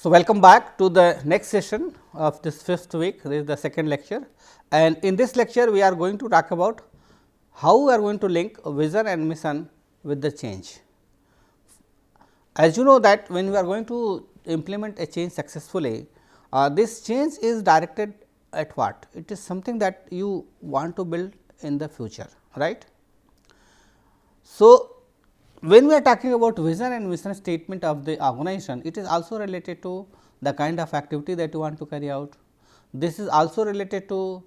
So, welcome back to the next session of this 5th week. This is the second lecture, and in this lecture we are going to talk about how we are going to link vision and mission with the change. As you know that when we are going to implement a change successfully, this change is directed at what? It is something that you want to build in the future, right. So, when we are talking about vision and mission statement of the organization, it is also related to the kind of activity that you want to carry out. This is also related to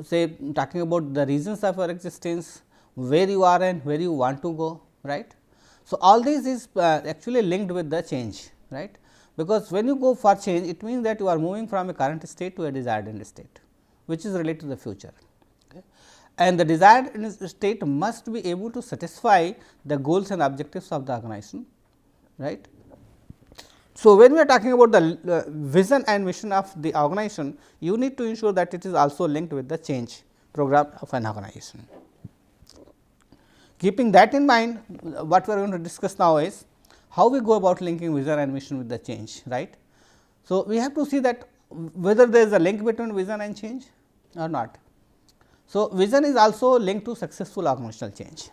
say talking about the reasons of your existence, where you are and where you want to go, right. So, all this is actually linked with the change, right, because when you go for change, it means that you are moving from a current state to a desired end state, which is related to the future. And the desired state must be able to satisfy the goals and objectives of the organization, right. So, when we are talking about the vision and mission of the organization, you need to ensure that it is also linked with the change program of an organization. Keeping that in mind, what we are going to discuss now is how we go about linking vision and mission with the change, right. So, we have to see that whether there is a link between vision and change or not. So, vision is also linked to successful organizational change.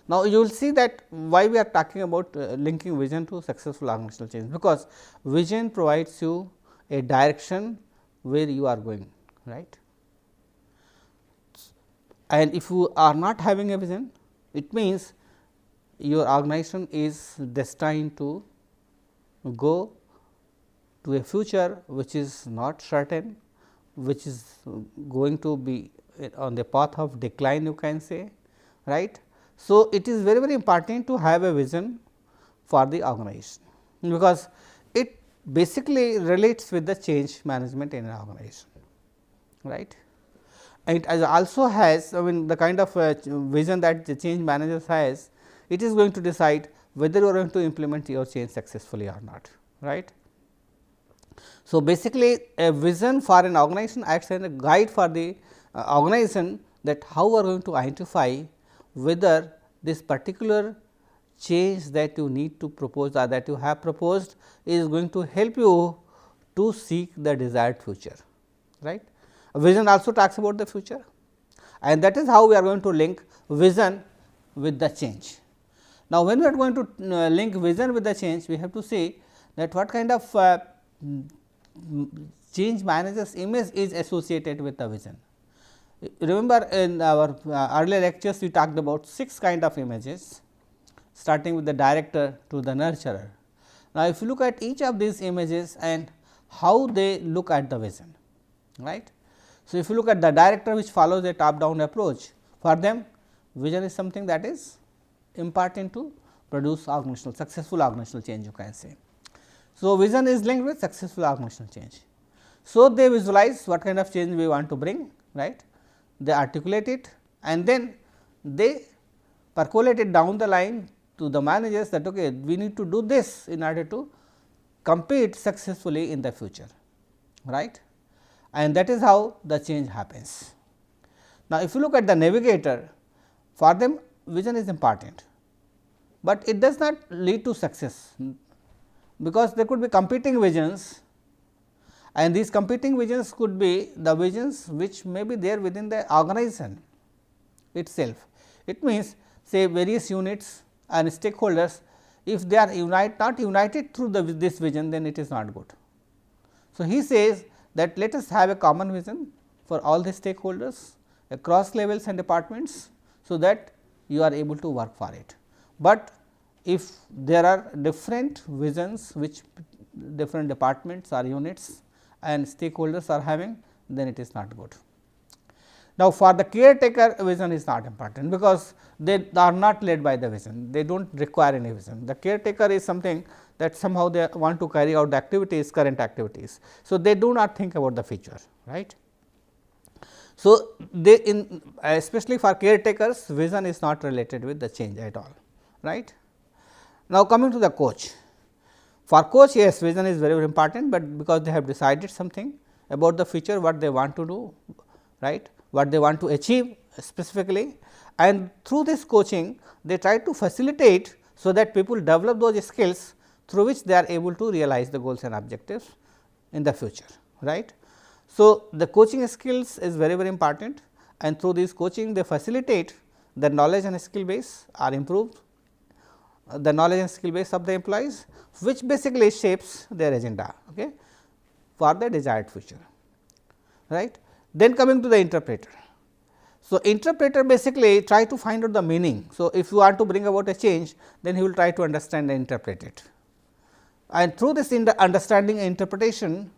Now, you will see that why we are talking about linking vision to successful organizational change, because vision provides you a direction where you are going, right. And if you are not having a vision, it means your organization is destined to go to a future which is not certain, which is going to be on the path of decline, you can say, right. So, it is very important to have a vision for the organization, because it basically relates with the change management in an organization, right. And it also has, I mean, the kind of vision that the change manager has, it is going to decide whether you are going to implement your change successfully or not, right. So, basically a vision for an organization acts as a guide for the organization, that how we are going to identify whether this particular change that you need to propose or that you have proposed is going to help you to seek the desired future, right. A vision also talks about the future, and that is how we are going to link vision with the change. Now, when we are going to link vision with the change, we have to see that what kind of change manager's image is associated with the vision. Remember, in our earlier lectures we talked about 6 kind of images, starting with the director to the nurturer. Now, if you look at each of these images and how they look at the vision, right. So, if you look at the director, which follows a top down approach, for them vision is something that is important to produce organizational successful organizational change, you can say. So, vision is linked with successful organizational change. So, they visualize what kind of change we want to bring, right. They articulate it, and then they percolate it down the line to the managers that okay, we need to do this in order to compete successfully in the future, right. And that is how the change happens. Now, if you look at the navigator, for them vision is important, but it does not lead to success, because there could be competing visions, and these competing visions could be the visions which may be there within the organization itself. It means say various units and stakeholders, if they are not united through this vision, then it is not good. So, he says that let us have a common vision for all the stakeholders across levels and departments, so that you are able to work for it. But if there are different visions which different departments or units and stakeholders are having, then it is not good. Now, for the caretaker, vision is not important, because they are not led by the vision, they do not require any vision. The caretaker is something that somehow they want to carry out the activities, current activities. So, they do not think about the future, right. So, they in especially for caretakers, vision is not related with the change at all, right. Now, coming to the coach. For coach, yes, vision is very important, but because they have decided something about the future, what they want to do, right, what they want to achieve specifically, and through this coaching they try to facilitate so that people develop those skills through which they are able to realize the goals and objectives in the future, right. So, the coaching skills is very very important, and through this coaching they facilitate the knowledge and skill base are improved, the knowledge and skill base of the employees, which basically shapes their agenda, okay, for the desired future, right. Then coming to the interpreter. So, interpreter basically try to find out the meaning. So, if you want to bring about a change, then he will try to understand and interpret it, and through this understanding and interpretation,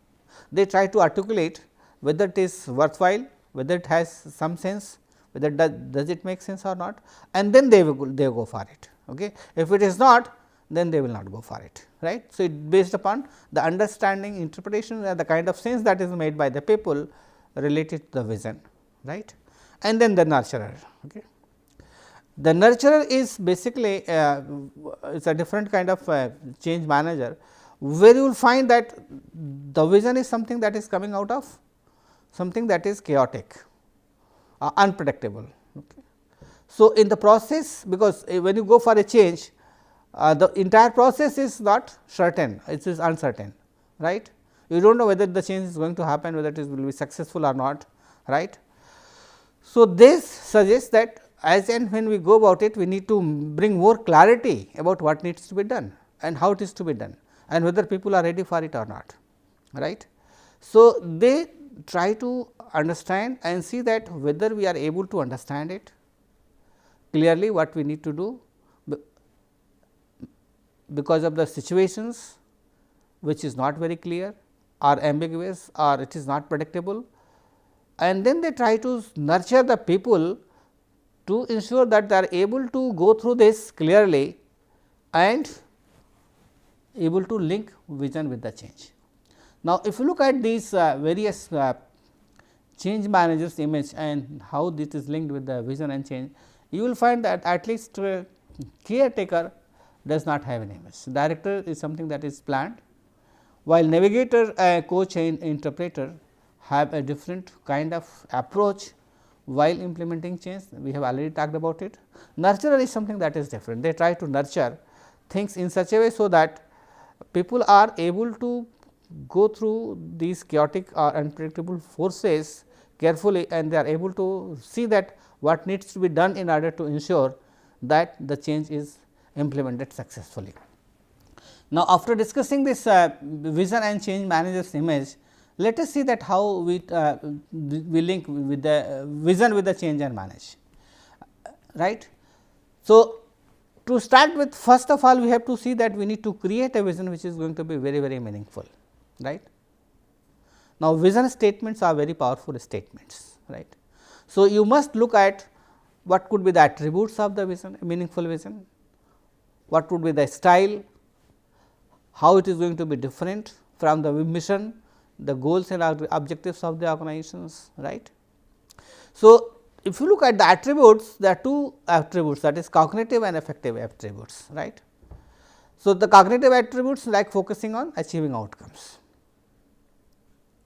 they try to articulate whether it is worthwhile, whether it has some sense, whether does it make sense or not, and then they go for it. Okay. If it is not, then they will not go for it, right. So, it based upon the understanding, interpretation and the kind of sense that is made by the people related to the vision, right. And then the nurturer. Okay. The nurturer is basically it's a different kind of change manager, where you will find that the vision is something that is coming out of something that is chaotic, unpredictable. Okay. So, in the process, because when you go for a change, the entire process is not certain, it is uncertain, right. You do not know whether the change is going to happen, whether it will be successful or not, right. So, this suggests that as and when we go about it, we need to bring more clarity about what needs to be done and how it is to be done, and whether people are ready for it or not, right. So, they try to understand and see that whether we are able to understand it clearly, what we need to do, because of the situations which is not very clear or ambiguous or it is not predictable, and then they try to nurture the people to ensure that they are able to go through this clearly and able to link vision with the change. Now, if you look at these various change managers image and how this is linked with the vision and change, you will find that at least caretaker does not have an image. Director is something that is planned, while navigator, coach and interpreter have a different kind of approach while implementing change. We have already talked about it. Nurturer is something that is different. They try to nurture things in such a way, so that people are able to go through these chaotic or unpredictable forces carefully, and they are able to see that what needs to be done in order to ensure that the change is implemented successfully. Now, after discussing this vision and change managers image, let us see that how we link with the vision with the change and manage, right. So, to start with, first of all we have to see that we need to create a vision which is going to be very very meaningful, right. Now, vision statements are very powerful statements, right. So, you must look at what could be the attributes of the vision, meaningful vision, what would be the style, how it is going to be different from the mission, the goals and objectives of the organizations, right. So, if you look at the attributes, there are two attributes, that is cognitive and affective attributes, right. So, the cognitive attributes like focusing on achieving outcomes,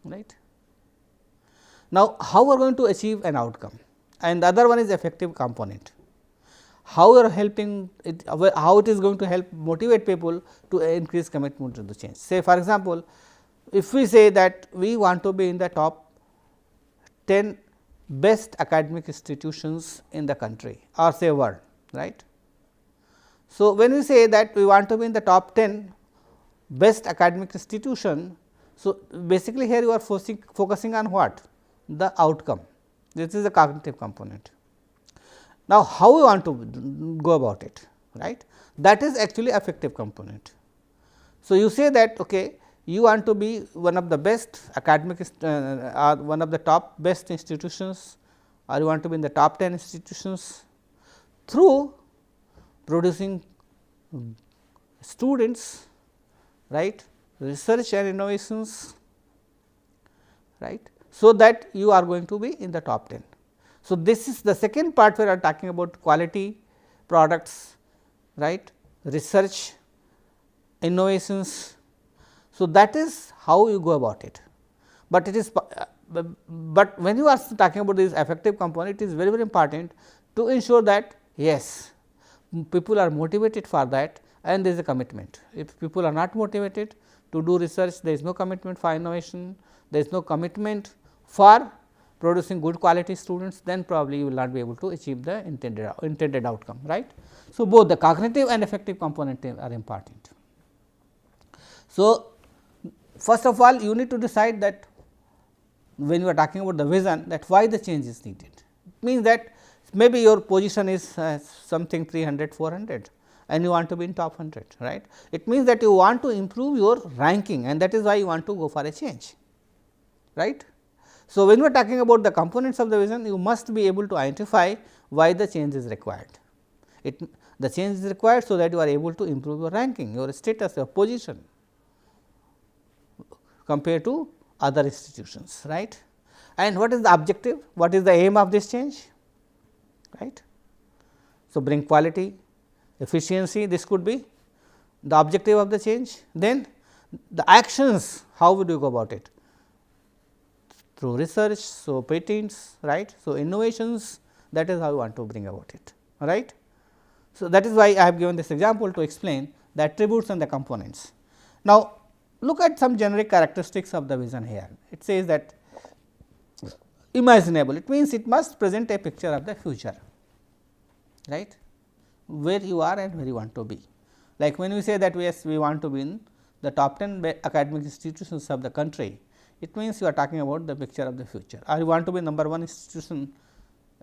right. Now, how we are going to achieve an outcome, and the other one is affective component. How we are helping it, how it is going to help motivate people to increase commitment to the change. Say for example, if we say that we want to be in the top 10 best academic institutions in the country or say world, right. So, when we say that we want to be in the top 10 best academic institution, so basically here you are focusing on what? The outcome. This is the cognitive component. Now, how we want to go about it, right? That is actually affective component. So, you say that okay, you want to be one of the best academic or one of the top best institutions, or you want to be in the top 10 institutions through producing students, right, research and innovations, right. So, that you are going to be in the top 10. So, this is the second part where I am talking about quality products, right, research, innovations. So, that is how you go about it, but it is but when you are talking about this affective component, it is very very important to ensure that yes, people are motivated for that and there is a commitment. If people are not motivated to do research, there is no commitment for innovation, there is no commitment for producing good quality students, then probably you will not be able to achieve the intended outcome, right. So, both the cognitive and affective component are important. So, first of all you need to decide that when you are talking about the vision, that why the change is needed. It means that maybe your position is something 300, 400 and you want to be in top 100, right. It means that you want to improve your ranking, and that is why you want to go for a change, right. So, when we are talking about the components of the vision, you must be able to identify why the change is required. The change is required so that you are able to improve your ranking, your status, your position compared to other institutions, right. And what is the objective? What is the aim of this change, right. So, bring quality, efficiency, this could be the objective of the change. Then the actions, how would you go about it? Through research, so patents, right. So, innovations, that is how you want to bring about it, right. So, that is why I have given this example to explain the attributes and the components. Now, look at some generic characteristics of the vision here. It says that imaginable, it means it must present a picture of the future, right, where you are and where you want to be. Like when we say that yes, we want to be in the top 10 academic institutions of the country, it means you are talking about the picture of the future, or you want to be number 1 institution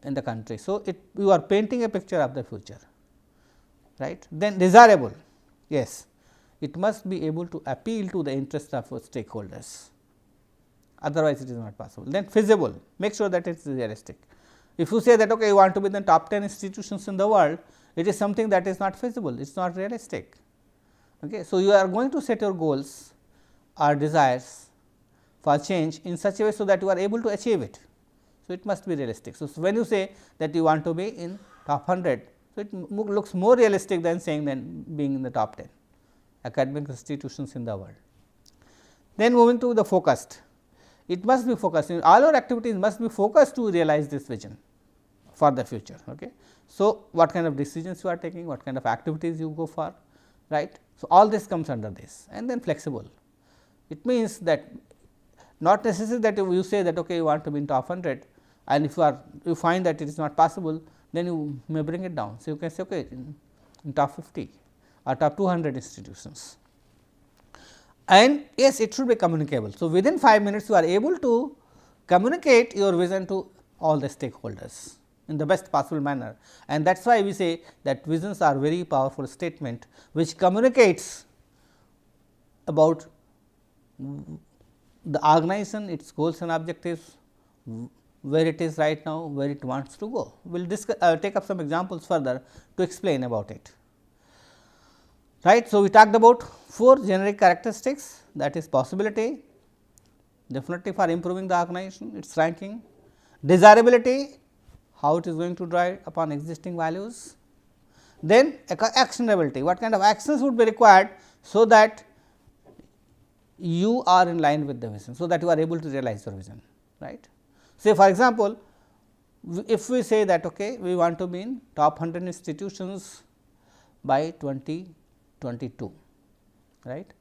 in the country. So, you are painting a picture of the future, right. Then desirable, yes, it must be able to appeal to the interest of stakeholders, otherwise it is not possible. Then feasible, make sure that it is realistic. If you say that okay, you want to be in the top 10 institutions in the world, it is something that is not feasible, it is not realistic. Okay. So, you are going to set your goals or desires for change in such a way, so that you are able to achieve it. So, it must be realistic. So, when you say that you want to be in top 100, so it looks more realistic than saying than being in the top 10 academic institutions in the world. Then moving to the focused, it must be focused. All our activities must be focused to realize this vision for the future. Okay. So, what kind of decisions you are taking, what kind of activities you go for, right. So, all this comes under this. And then flexible, it means that not necessary that you say that okay, you want to be in top 100, and if you find that it is not possible, then you may bring it down. So, you can say okay, in top 50 or top 200 institutions, and yes, it should be communicable. So, within 5 minutes you are able to communicate your vision to all the stakeholders in the best possible manner, and that is why we say that visions are very powerful statement which communicates about the organization, its goals and objectives, where it is right now, where it wants to go. We will take up some examples further to explain about it. Right. So, we talked about 4 generic characteristics, that is possibility, definitely for improving the organization, its ranking, desirability, how it is going to drive upon existing values, then actionability, what kind of actions would be required, so that you are in line with the vision, so that you are able to realize your vision, right. Say for example, if we say that okay, we want to be in top 100 institutions by 2022, right.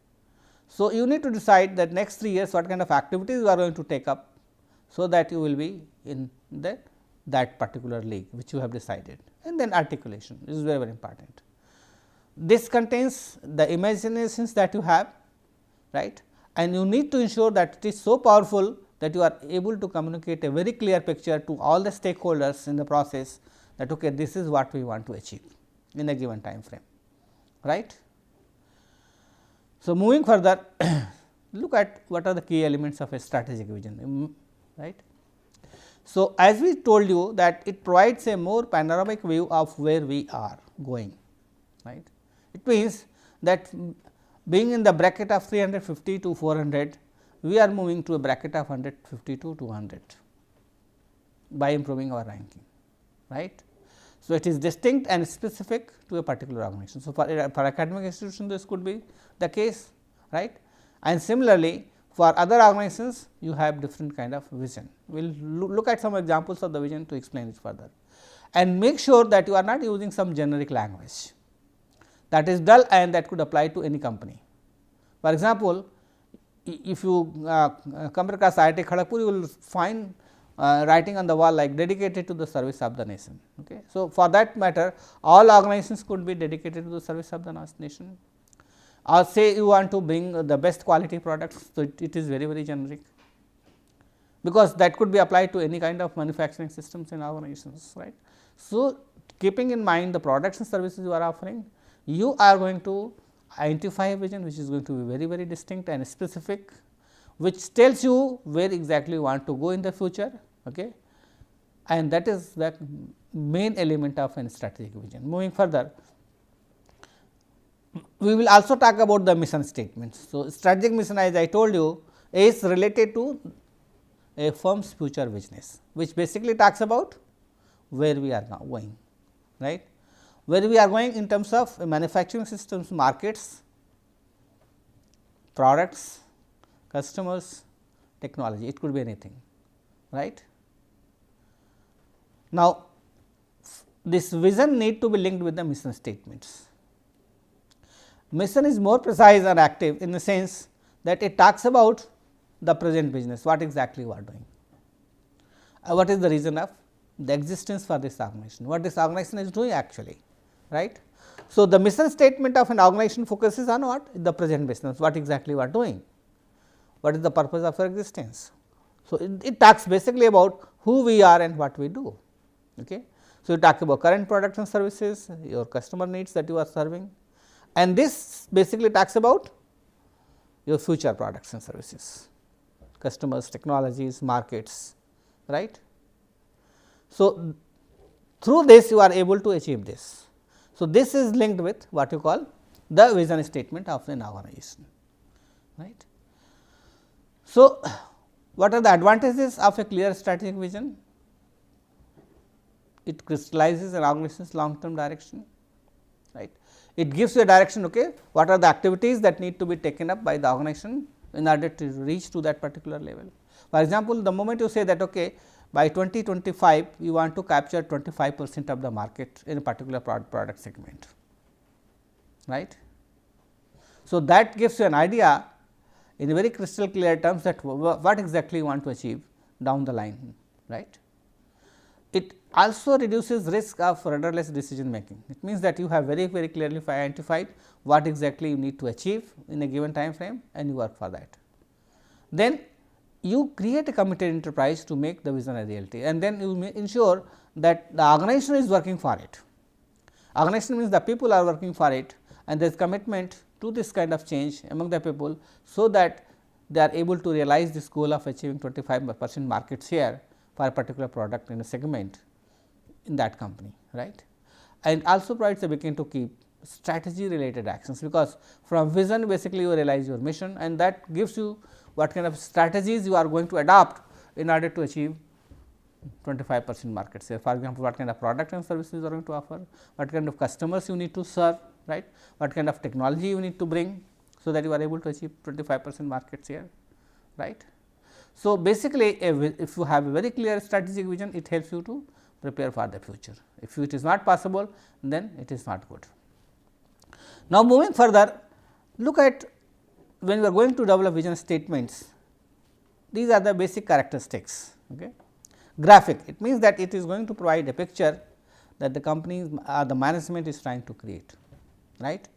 So, you need to decide that next 3 years what kind of activities you are going to take up, so that you will be in that particular league which you have decided, and then articulation is very, very important. This contains the imaginations that you have, right, and you need to ensure that it is so powerful that you are able to communicate a very clear picture to all the stakeholders in the process, that okay, this is what we want to achieve in a given time frame, right. So, moving further, look at what are the key elements of a strategic vision, right. So, as we told you that it provides a more panoramic view of where we are going, right. It means that being in the bracket of 350 to 400, we are moving to a bracket of 150 to 200 by improving our ranking, right. So, it is distinct and specific to a particular organization. So, for academic institution this could be the case, right, and similarly for other organizations you have different kind of vision. We will look at some examples of the vision to explain it further, and make sure that you are not using some generic language. that is dull and that could apply to any company. For example, if you come across IIT Kharagpur, you will find writing on the wall like dedicated to the service of the nation. Okay. So, for that matter all organizations could be dedicated to the service of the nation, or say you want to bring the best quality products. So, it is very generic, because that could be applied to any kind of manufacturing systems in organizations, right. So, keeping in mind the products and services you are offering, you are going to identify a vision which is going to be very distinct and specific, which tells you where exactly you want to go in the future. Okay. And that is the main element of a strategic vision. Moving further, we will also talk about the mission statements. So, strategic mission, as I told you, is related to a firm's future business, which basically talks about where we are now going, right. Where we are going in terms of manufacturing systems, markets, products, customers, technology, it could be anything, right. Now, this vision need to be linked with the mission statements. Mission is more precise and active in the sense that it talks about the present business, what exactly you are doing, what is the reason of the existence for this organization, what this organization is doing actually, right. So, the mission statement of an organization focuses on what? The present business, what exactly you are doing, what is the purpose of your existence. So, it talks basically about who we are and what we do. Okay. So, you talk about current products and services, your customer needs that you are serving, and this basically talks about your future products and services, customers, technologies, markets, right. So, through this you are able to achieve this. So, this is linked with what you call the vision statement of an organization, right. So, what are the advantages of a clear strategic vision? It crystallizes an organization's long term direction, right. It gives you a direction, okay, what are the activities that need to be taken up by the organization in order to reach to that particular level. For example, the moment you say that okay, by 2025 you want to capture 25% of the market in a particular product segment, right. So, that gives you an idea in very crystal clear terms that what exactly you want to achieve down the line, right. It also reduces risk of rudderless decision making. It means that you have very clearly identified what exactly you need to achieve in a given time frame and you work for that. Then you create a committed enterprise to make the vision a reality, and then you ensure that the organization is working for it. Organization means the people are working for it, and there is commitment to this kind of change among the people, so that they are able to realize this goal of achieving 25% market share for a particular product in a segment in that company, right. And also provides a beacon to keep strategy related actions, because from vision basically you realize your mission, and that gives you what kind of strategies you are going to adopt in order to achieve 25% market share. For example, what kind of product and services you are going to offer, what kind of customers you need to serve, right, what kind of technology you need to bring, so that you are able to achieve 25% market share, right. So, basically if you have a very clear strategic vision, it helps you to prepare for the future. If it is not possible, then it is not good. Now, moving further, look at when we are going to develop vision statements, these are the basic characteristics. Okay. Graphic, it means that it is going to provide a picture that the company or the management is trying to create, right.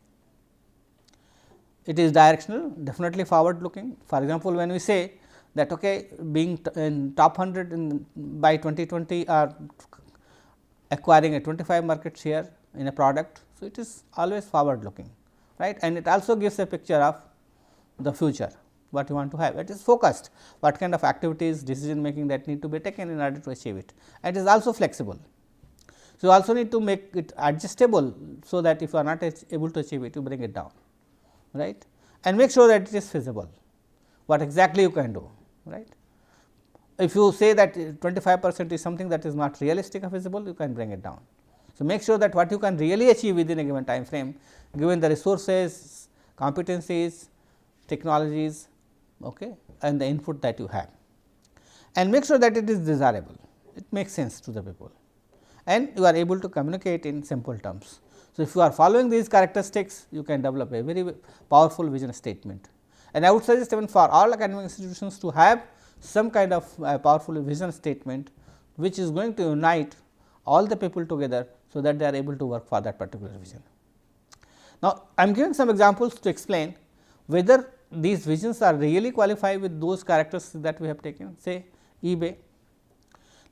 It is directional, definitely forward looking. For example, when we say that okay, being in top 100 by 2020 or acquiring a 25 market share in a product. So, it is always forward looking, right, and it also gives a picture of the future, what you want to have. It is focused, what kind of activities, decision making that need to be taken in order to achieve it. It is also flexible. So, you also need to make it adjustable, so that if you are not able to achieve it, you bring it down, right, and make sure that it is feasible, what exactly you can do, right. If you say that 25% is something that is not realistic or feasible, you can bring it down. So, make sure that what you can really achieve within a given time frame, given the resources, competencies, technologies, okay, and the input that you have, and make sure that it is desirable, it makes sense to the people, and you are able to communicate in simple terms. So, So, if you are following these characteristics, you can develop a very powerful vision statement. And I would suggest even for all academic institutions to have some kind of powerful vision statement, which is going to unite all the people together, so that they are able to work for that particular vision. Now, I am giving some examples to explain whether these visions are really qualified with those characteristics that we have taken. Say eBay.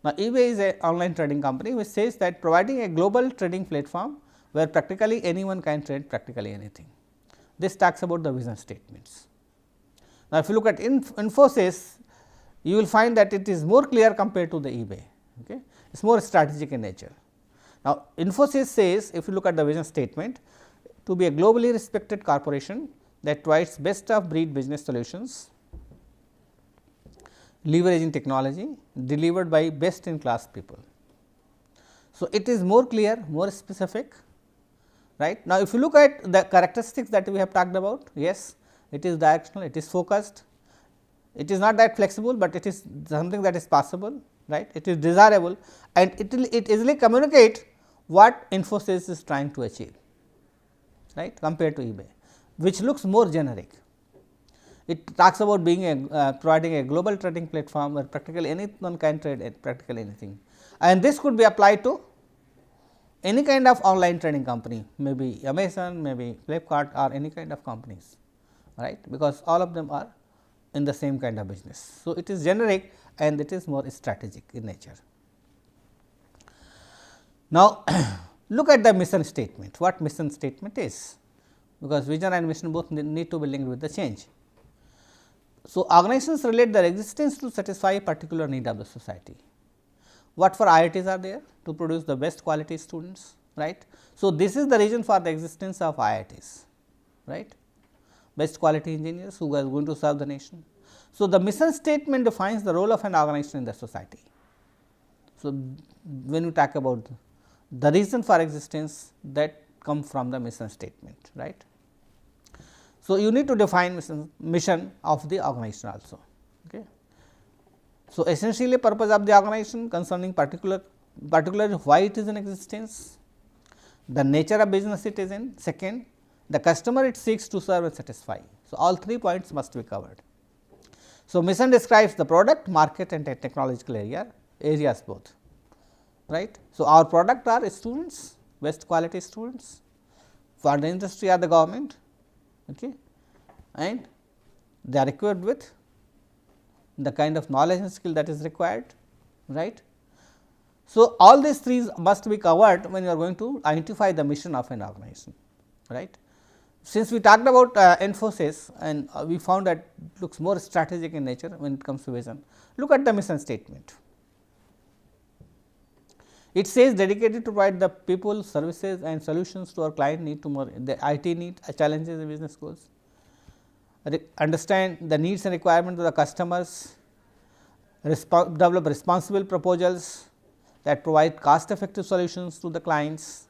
Now, eBay is an online trading company which says that providing a global trading platform where practically anyone can trade practically anything. This talks about the vision statements. Now, if you look at Infosys, you will find that it is more clear compared to the eBay. Okay. It is more strategic in nature. Now, Infosys says, if you look at the vision statement, to be a globally respected corporation that provides best of breed business solutions, leveraging technology delivered by best in class people. So, it is more clear, more specific, right. Now, if you look at the characteristics that we have talked about, yes, it is directional, it is focused, it is not that flexible, but it is something that is possible, right. It is desirable, and it easily communicate what Infosys is trying to achieve, right, compared to eBay, which looks more generic. It talks about being providing a global trading platform where practically anyone can trade practically anything, and this could be applied to any kind of online trading company, maybe Amazon, maybe Flipkart, or any kind of companies, right, because all of them are in the same kind of business. So, it is generic and it is more strategic in nature. Now, look at the mission statement, what mission statement is, because vision and mission both need to be linked with the change. So, organizations relate their existence to satisfy a particular need of the society. What for IITs are there? To produce the best quality students, right. So, this is the reason for the existence of IITs, right, best quality engineers who are going to serve the nation. So, the mission statement defines the role of an organization in the society. So, when you talk about the reason for existence, that come from the mission statement, right. So, you need to define mission of the organization also. Okay. So, essentially purpose of the organization concerning particularly why it is in existence, the nature of business it is in, second the customer it seeks to serve and satisfy. So, all 3 points must be covered. So, mission describes the product, market and technological areas both, right. So, our product are students, best quality students, for the industry or the government, okay, and they are equipped with the kind of knowledge and skill that is required, right. So, all these three must be covered when you are going to identify the mission of an organization, right. Since we talked about Infosys and we found that it looks more strategic in nature when it comes to vision, look at the mission statement. It says dedicated to provide the people, services and solutions to our client need to more the IT need, challenges and business goals, understand the needs and requirements of the customers, develop responsible proposals that provide cost effective solutions to the clients,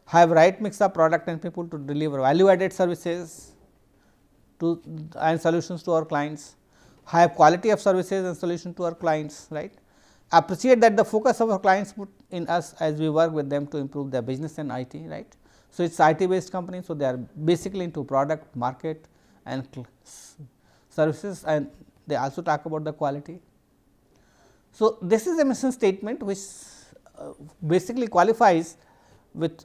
have right mix of product and people to deliver value added services to and solutions to our clients, have quality of services and solution to our clients, right. Appreciate that the focus of our clients put in us as we work with them to improve their business and IT, right. So, it is IT based company. So, they are basically into product, market and services, and they also talk about the quality. So, this is a mission statement which basically qualifies with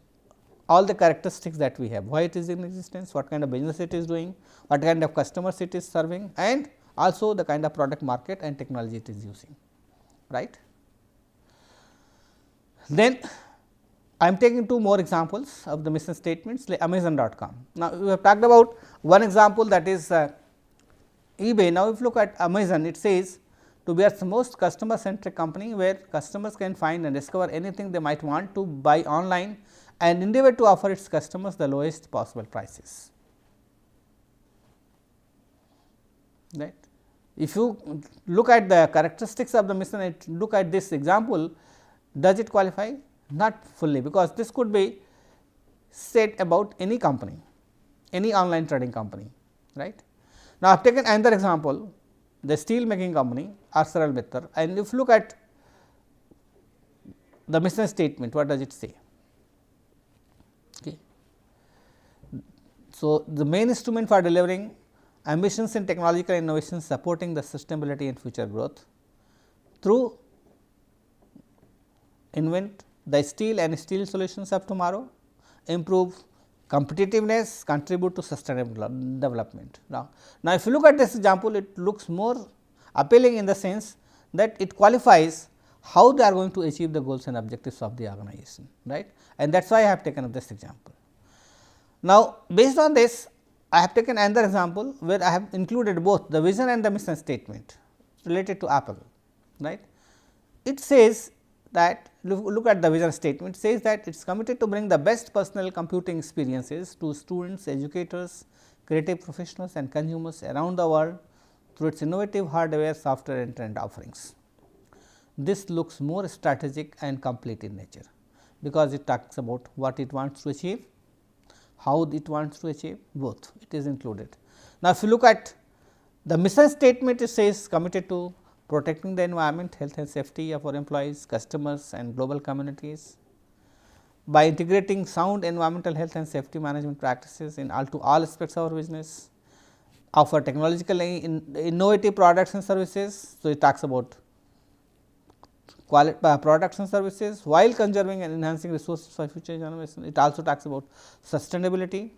all the characteristics that we have, why it is in existence, what kind of business it is doing, what kind of customers it is serving, and also the kind of product, market and technology it is using, right. Then I am taking 2 more examples of the mission statements, like Amazon.com. Now, we have talked about one example, that is eBay. Now, if you look at Amazon, it says to be the most customer centric company where customers can find and discover anything they might want to buy online and endeavor to offer its customers the lowest possible prices, right. If you look at the characteristics of the mission and look at this example, does it qualify? Not fully, because this could be said about any company, any online trading company, right. Now, I have taken another example, the steel making company ArcelorMittal, and if you look at the mission statement, what does it say? So, the main instrument for delivering ambitions in technological innovation supporting the sustainability and future growth through invent the steel and steel solutions of tomorrow, improve competitiveness, contribute to sustainable development. Now, if you look at this example, it looks more appealing in the sense that it qualifies how they are going to achieve the goals and objectives of the organization, right, and that is why I have taken up this example. Now, based on this, I have taken another example where I have included both the vision and the mission statement related to Apple, right. It says that, look at the vision statement, says that it is committed to bring the best personal computing experiences to students, educators, creative professionals and consumers around the world through its innovative hardware, software and trend offerings. This looks more strategic and complete in nature, because it talks about what it wants to achieve, how it wants to achieve, both it is included. Now, if you look at the mission statement, it says committed to protecting the environment, health and safety of our employees, customers and global communities by integrating sound environmental health and safety management practices in all aspects of our business, offer technologically innovative products and services. So, it talks about quality products and services while conserving and enhancing resources for future generation. It also talks about sustainability.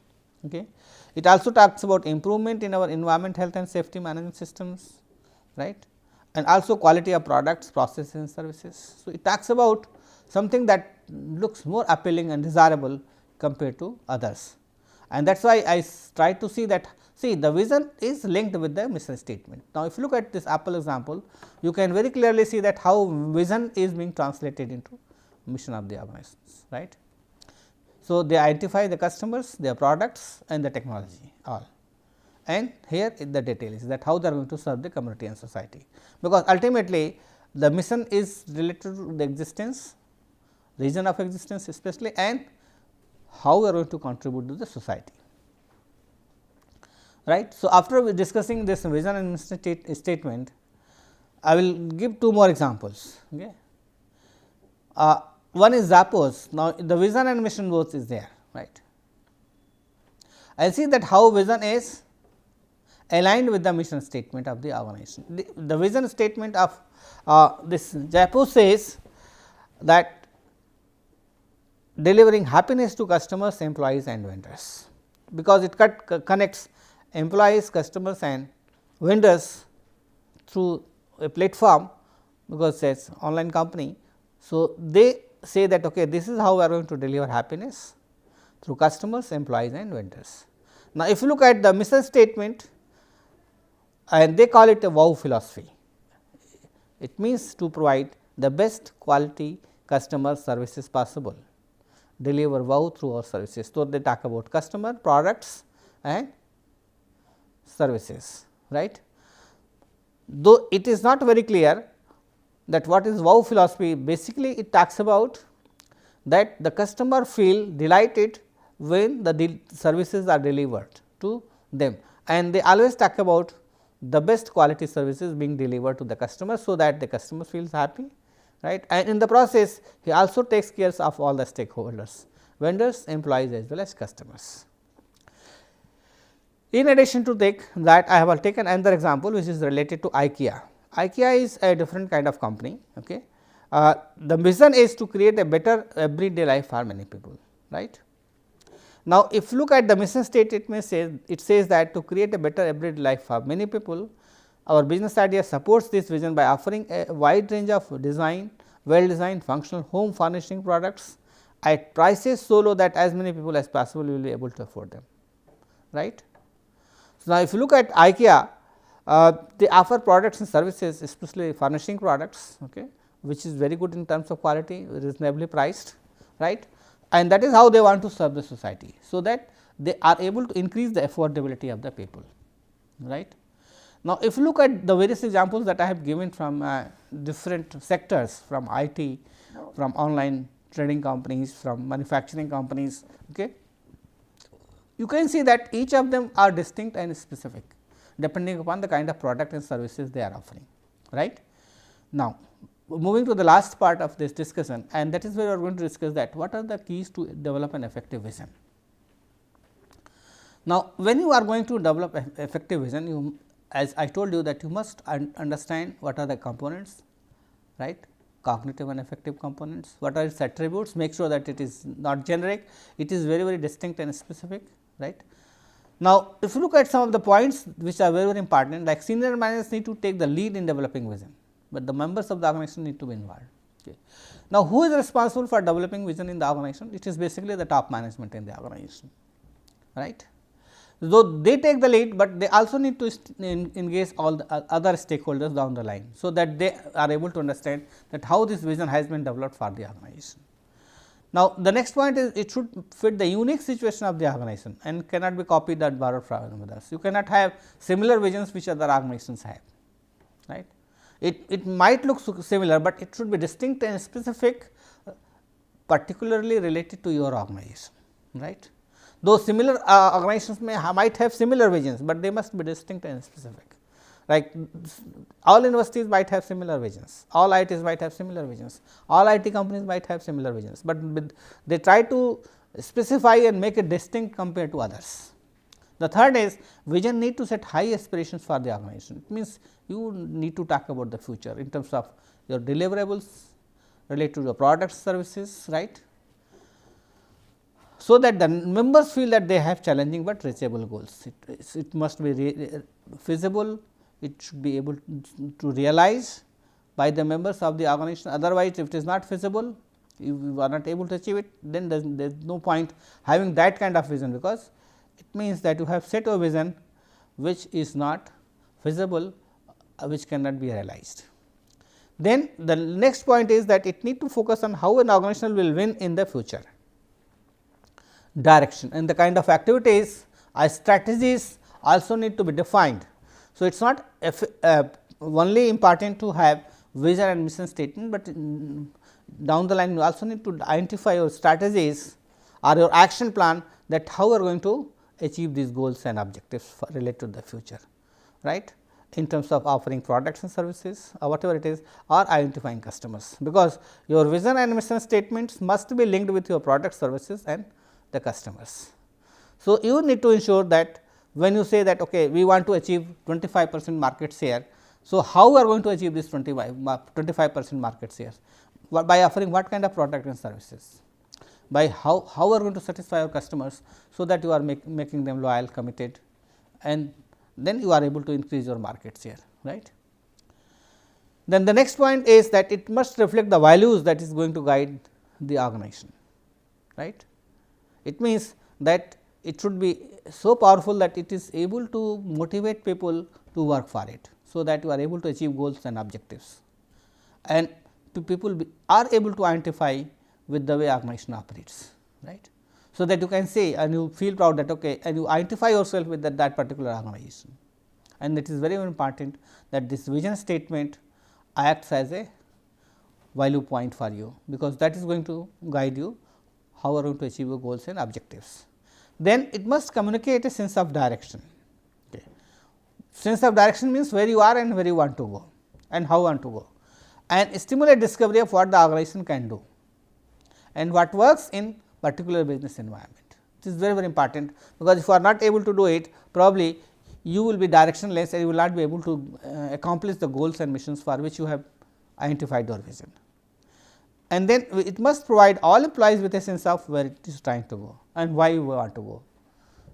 Okay. It also talks about improvement in our environment, health and safety management systems, right, and also quality of products, processes and services. So, it talks about something that looks more appealing and desirable compared to others, and that is why I try to see that, see, the vision is linked with the mission statement. Now, if you look at this Apple example, you can very clearly see that how vision is being translated into mission of the organizations, right. So, they identify the customers, their products and the technology all, and here the detail is that how they are going to serve the community and society, because ultimately the mission is related to the existence, region of existence especially, and how we are going to contribute to the society, right. So, after discussing this vision and mission statement, I will give two more examples. Okay. One is Zappos. Now, the vision and mission both is there, right. I will see that how vision is aligned with the mission statement of the organization. The vision statement of this Zappos says that delivering happiness to customers, employees and vendors, because it connects employees, customers and vendors through a platform, because it is online company. So, they say that okay, this is how we are going to deliver happiness through customers, employees and vendors. Now, if you look at the mission statement, and they call it a wow philosophy, it means to provide the best quality customer services possible, deliver wow through our services. So, they talk about customer, products and services, right. Though it is not very clear that what is wow philosophy, basically it talks about that the customer feel delighted when the services are delivered to them, and they always talk about the best quality services being delivered to the customer, so that the customer feels happy, right, and in the process he also takes care of all the stakeholders, vendors, employees as well as customers. In addition to that, I have taken another example which is related to IKEA. IKEA is a different kind of company. Okay. The mission is to create a better everyday life for many people, right. Now, if you look at the mission statement, it says that to create a better everyday life for many people, our business idea supports this vision by offering a wide range of well designed functional home furnishing products at prices so low that as many people as possible will be able to afford them, right. So, now if you look at IKEA, they offer products and services, especially furnishing products, okay, which is very good in terms of quality, reasonably priced, right, and that is how they want to serve the society. So, that they are able to increase the affordability of the people, right. Now, if you look at the various examples that I have given from different sectors, from IT, from online trading companies, from manufacturing companies, okay, you can see that each of them are distinct and specific depending upon the kind of product and services they are offering, right. Now, moving to the last part of this discussion, and that is where we are going to discuss that what are the keys to develop an effective vision. Now, when you are going to develop effective vision, you, as I told you that you must understand what are the components, right, cognitive and affective components, what are its attributes, make sure that it is not generic, it is very very distinct and specific, right. Now, if you look at some of the points which are very very important, like senior managers need to take the lead in developing vision, but the members of the organization need to be involved. Okay. Now, who is responsible for developing vision in the organization? It is basically the top management in the organization, right. Though they take the lead, but they also need to engage all the other stakeholders down the line. So, that they are able to understand that how this vision has been developed for the organization. Now, the next point is it should fit the unique situation of the organization and cannot be copied or borrowed from others. You cannot have similar visions which other organizations have, right. It might look similar, but it should be distinct and specific, particularly related to your organization, right. Though similar organizations might have similar visions, but they must be distinct and specific. Like all universities might have similar visions, all IITs might have similar visions, all IT companies might have similar visions, but they try to specify and make it distinct compared to others. The third is vision need to set high aspirations for the organization. It means you need to talk about the future in terms of your deliverables related to your products, services, right. So that the members feel that they have challenging but reachable goals. It must be feasible, it should be able to realize by the members of the organization. Otherwise, if it is not feasible, if you are not able to achieve it, then there is no point having that kind of vision, because it means that you have set a vision which is not feasible, which cannot be realized. Then the next point is that it need to focus on how an organization will win in the future. Direction and the kind of activities or strategies also need to be defined. So, it is not only important to have vision and mission statement, but down the line you also need to identify your strategies or your action plan, that how you are going to achieve these goals and objectives related to the future, right, in terms of offering products and services or whatever it is, or identifying customers, because your vision and mission statements must be linked with your product, services and the customers. So, you need to ensure that when you say that okay, we want to achieve 25% market share. So, how we are going to achieve this 25% market share? By offering what kind of product and services? By how we are going to satisfy our customers, so that you are making them loyal, committed, and then you are able to increase your market share, right. Then the next point is that it must reflect the values that is going to guide the organization, right. It means that it should be so powerful that it is able to motivate people to work for it. So, that you are able to achieve goals and objectives, and people are able to identify with the way organization operates, right. So, that you can say and you feel proud that okay, and you identify yourself with that particular organization, and it is very, very important that this vision statement acts as a value point for you, because that is going to guide you how you are going to achieve your goals and objectives. Then it must communicate a sense of direction. Okay. Sense of direction means where you are and where you want to go and how you want to go, and stimulate discovery of what the organization can do and what works in particular business environment. It is very, very important, because if you are not able to do it, probably you will be directionless and you will not be able to accomplish the goals and missions for which you have identified your vision. And then it must provide all employees with a sense of where it is trying to go and why you want to go.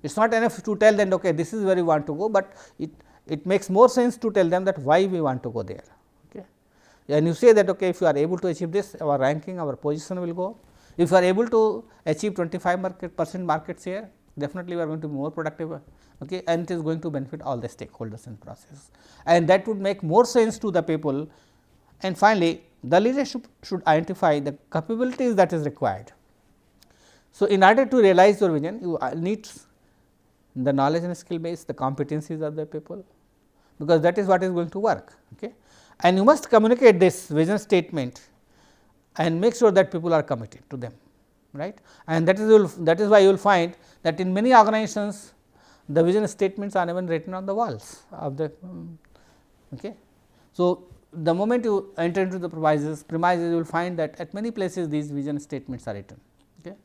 It is not enough to tell them okay, this is where you want to go, but it makes more sense to tell them that why we want to go there. Okay. And you say that okay, if you are able to achieve this, our ranking, our position will go. If you are able to achieve 25% market share, definitely we are going to be more productive, okay, and it is going to benefit all the stakeholders in process, and that would make more sense to the people. And finally, the leadership should identify the capabilities that is required. So, in order to realize your vision, you need the knowledge and skill base, the competencies of the people, because that is what is going to work. Okay. And you must communicate this vision statement and make sure that people are committed to them, right. And that is why you will find that in many organizations the vision statements are even written on the walls of the okay. So, the moment you enter into the premises, you will find that at many places these vision statements are written. Okay.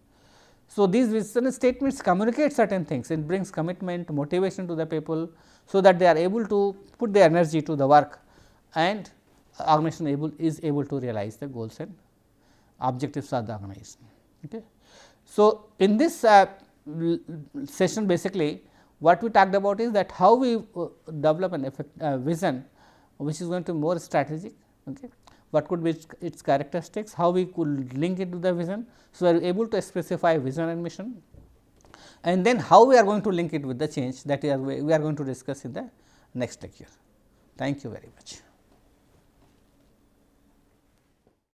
So, these vision statements communicate certain things, it brings commitment, motivation to the people, so that they are able to put their energy to the work, and organization is able to realize the goals and objectives of the organization. Okay. So, in this session basically what we talked about is that how we develop an vision which is going to be more strategic. Okay. What could be its characteristics, how we could link it to the vision. So, we are able to specify vision and mission, and then how we are going to link it with the change that we are going to discuss in the next lecture. Thank you very much.